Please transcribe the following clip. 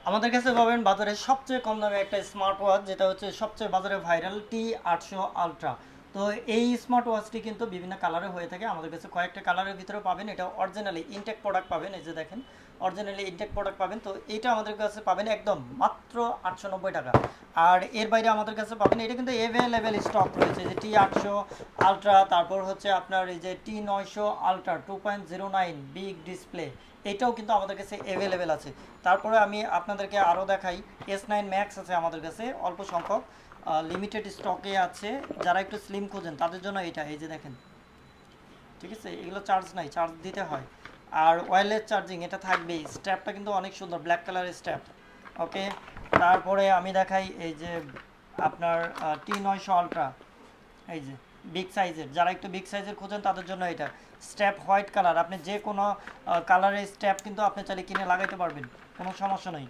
আমাদের কাছে পাবেন বাজারে সবচেয়ে কম দামে একটা স্মার্ট ওয়াচ, যেটা হচ্ছে সবচেয়ে বাজারে ভাইরাল T800 আলট্রা। তো এই স্মার্ট ওয়াচটি কিন্তু বিভিন্ন কালারে হয়ে থাকে, আমাদের কাছে কয়েকটা কালারের ভিতরে পাবেন। এটা অরিজিনালি ইনটেক প্রোডাক্ট পাবেন, এই যে দেখেন অরিজিনালি ইনটেক প্রোডাক্ট পাবেন। তো এটা আমাদের কাছে পাবেন একদম মাত্র 890 টাকা। আর এর বাইরে আমাদের কাছে পাবেন, এটা কিন্তু অ্যাভেলেবেল স্টক রয়েছে, যে T800 আলট্রা, তারপর হচ্ছে আপনার এই যে T900 আলট্রা 2.09 বিগ ডিসপ্লে, এটাও কিন্তু আমাদের কাছে অ্যাভেলেবেল আছে। তারপরে আমি আপনাদেরকে আরও দেখাই, S9 ম্যাক্স আছে আমাদের কাছে অল্প সংখ্যক, লিমিটেড স্টকে আছে। যারা একটু স্লিম খোঁজেন তাদের জন্য এটা, এই যে দেখেন, ঠিক আছে, এগুলো চার্জ নাই, চার্জ দিতে হয়। আর ওয়্যারলেস চার্জিং এটা থাকবেই। স্ট্র্যাপটা কিন্তু অনেক সুন্দর, ব্ল্যাক কালারের স্ট্র্যাপ। ওকে, তারপরে আমি দেখাই এই যে আপনার T900 আলট্রা, এই যে বিগ সাইজের, যারা একটু বিগ সাইজের খোঁজেন তাদের জন্য এটা। স্ট্র্যাপ হোয়াইট কালার, আপনি যে কোনো কালারের স্ট্র্যাপ কিন্তু আপনি চাইলে কিনে লাগাইতে পারবেন, কোনো সমস্যা নেই।